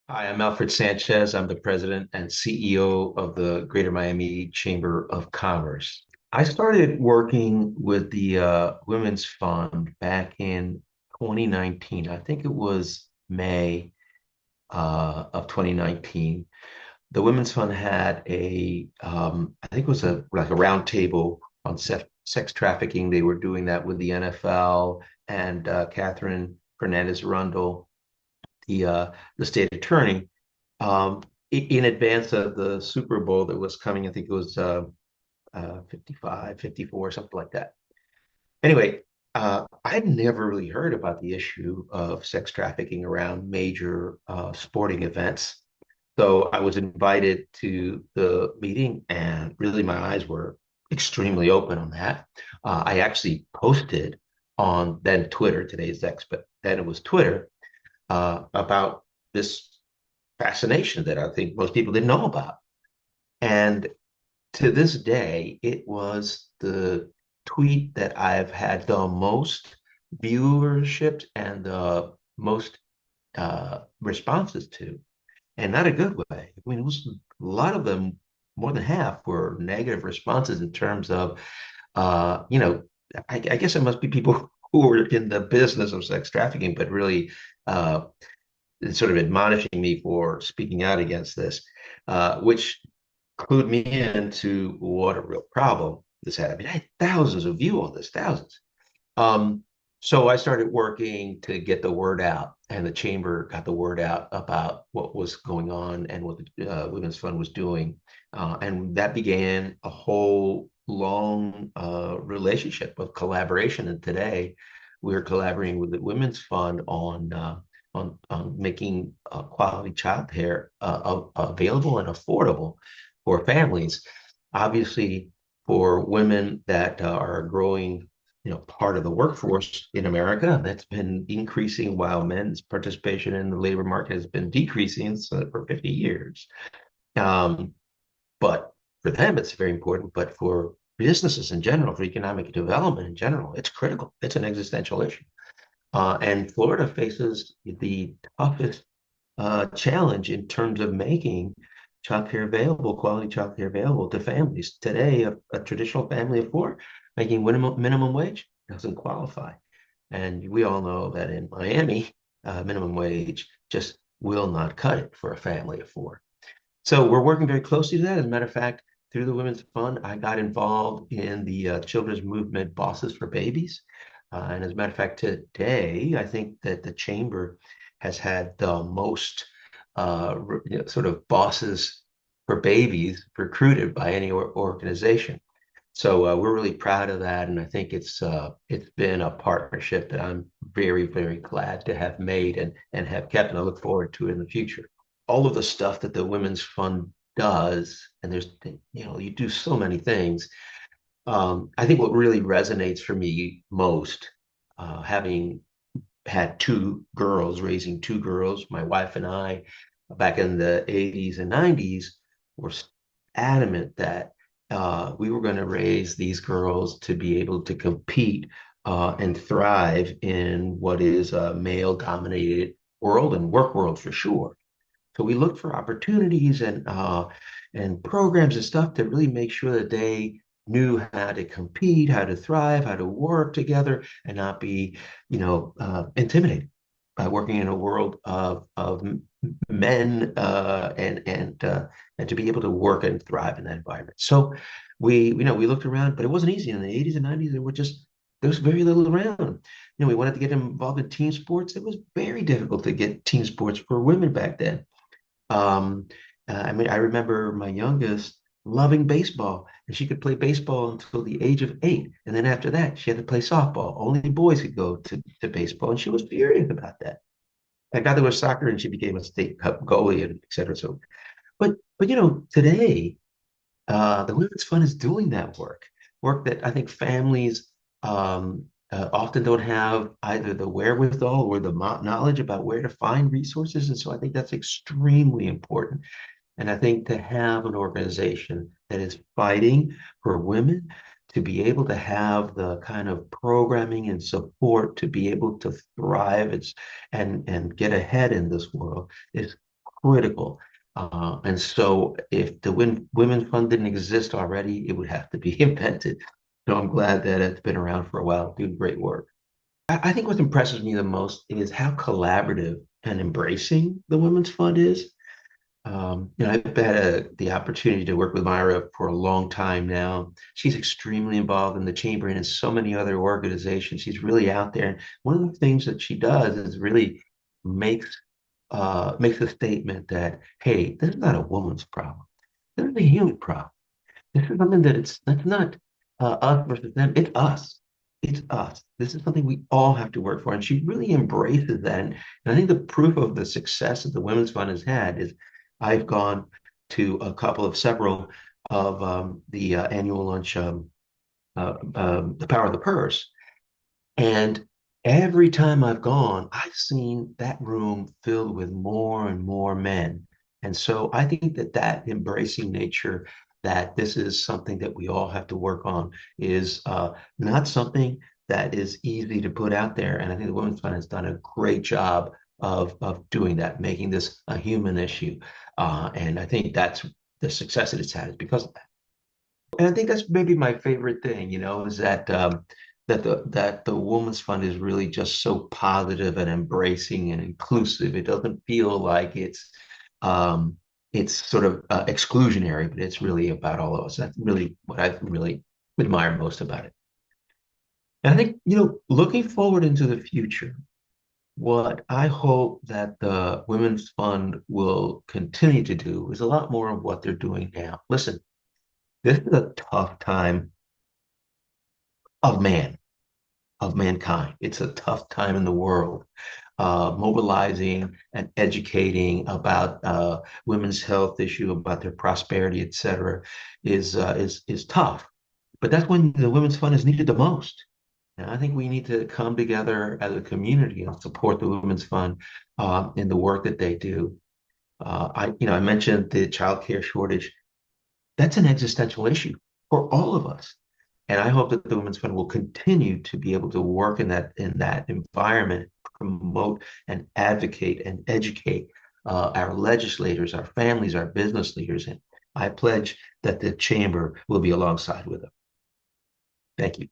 Hi, I'm Alfred Sanchez. I'm the president and CEO of the Greater Miami Chamber of Commerce. I started working with the Women's Fund back in 2019. I think it was May of 2019. The Women's Fund had I think it was like a round table on sex trafficking. They were doing that with the NFL and Catherine Fernandez Rundle, the state attorney, in advance of the Super Bowl that was coming. I think it was 55, 54, something like that. Anyway, I'd never really heard about the issue of sex trafficking around major sporting events. So I was invited to the meeting, and really my eyes were extremely open on that. I actually posted on then Twitter, today's X, but then it was Twitter, about this fascination that I think most people didn't know about. And to this day, it was the tweet that I've had the most viewership and the most responses to, and not a good way. I mean, it was a lot of them, more than half were negative responses in terms of, uh, you know, I guess it must be people who are in the business of sex trafficking, but really uh, sort of admonishing me for speaking out against this, which clued me into what a real problem this had. I mean, I had thousands of views on this, thousands. Um, so I started working to get the word out, and the chamber got the word out about what was going on and what the Women's Fund was doing. And that began a whole long relationship of collaboration. And today we're collaborating with the Women's Fund on making quality childcare available and affordable for families. Obviously, for women that are growing, part of the workforce in America, that's been increasing while men's participation in the labor market has been decreasing for 50 years. Um, but for them, it's very important. But for businesses in general, for economic development in general, it's critical. It's an existential issue. And Florida faces the toughest challenge in terms of making childcare available, quality childcare available to families. Today, a traditional family of four making minimum wage doesn't qualify. And we all know that in Miami, minimum wage just will not cut it for a family of four. So we're working very closely to that. As a matter of fact, through the Women's Fund, I got involved in the children's movement Bosses for Babies. And as a matter of fact, today, I think that the chamber has had the most sort of bosses for babies recruited by any organization. So we're really proud of that, and I think it's been a partnership that I'm very, very glad to have made and have kept, and I look forward to it in the future. All of the stuff that the Women's Fund does, and you do so many things. I think what really resonates for me most, having had two girls, raising two girls, my wife and I, back in the 80s and 90s, were adamant that we were going to raise these girls to be able to compete and thrive in what is a male-dominated world and work world for sure. So we looked for opportunities and programs and stuff to really make sure that they knew how to compete, how to thrive, how to work together, and not be, intimidated by working in a world of men, and to be able to work and thrive in that environment. So we looked around, but it wasn't easy in the 80s and 90s. There was very little around. We wanted to get involved in team sports. It was very difficult to get team sports for women back then. Um, I mean, I remember my youngest loving baseball, and she could play baseball until the age of 8. And then after that, she had to play softball. Only boys could go to baseball, and she was furious about that. I got to soccer, and she became a state cup goalie, and et cetera. So, but today, the Women's Fund is doing that work that I think families often don't have either the wherewithal or the knowledge about where to find resources. And so I think that's extremely important. And I think to have an organization that is fighting for women to be able to have the kind of programming and support to be able to thrive and get ahead in this world is critical. And so if the Women's Fund didn't exist already, it would have to be invented. So I'm glad that it's been around for a while, doing great work. I think what impresses me the most is how collaborative and embracing the Women's Fund is. I've had the opportunity to work with Myra for a long time now. She's extremely involved in the chamber and in so many other organizations. She's really out there. And one of the things that she does is really makes makes a statement that, hey, this is not a woman's problem. This is a human problem. This is something that's not us versus them. It's us. It's us. This is something we all have to work for. And she really embraces that. And I think the proof of the success that the Women's Fund has had is I've gone to several of the annual lunch, The Power of the Purse. And every time I've gone, I've seen that room filled with more and more men. And so I think that that embracing nature, that this is something that we all have to work on, is not something that is easy to put out there. And I think the Women's Fund has done a great job of doing that, making this a human issue. And I think that's the success that it's had is because of that. And I think that's maybe my favorite thing, is that that the Women's Fund is really just so positive and embracing and inclusive. It doesn't feel like it's sort of exclusionary, but it's really about all of us. That's really what I really admire most about it. And I think, looking forward into the future, what I hope that the Women's Fund will continue to do is a lot more of what they're doing now. Listen, this is a tough time of man, of mankind. It's a tough time in the world. Mobilizing and educating about women's health issue, about their prosperity, et cetera, is tough. But that's when the Women's Fund is needed the most. And I think we need to come together as a community and support the Women's Fund in the work that they do. I mentioned the childcare shortage. That's an existential issue for all of us. And I hope that the Women's Fund will continue to be able to work in that environment, promote and advocate and educate our legislators, our families, our business leaders. And I pledge that the chamber will be alongside with them. Thank you.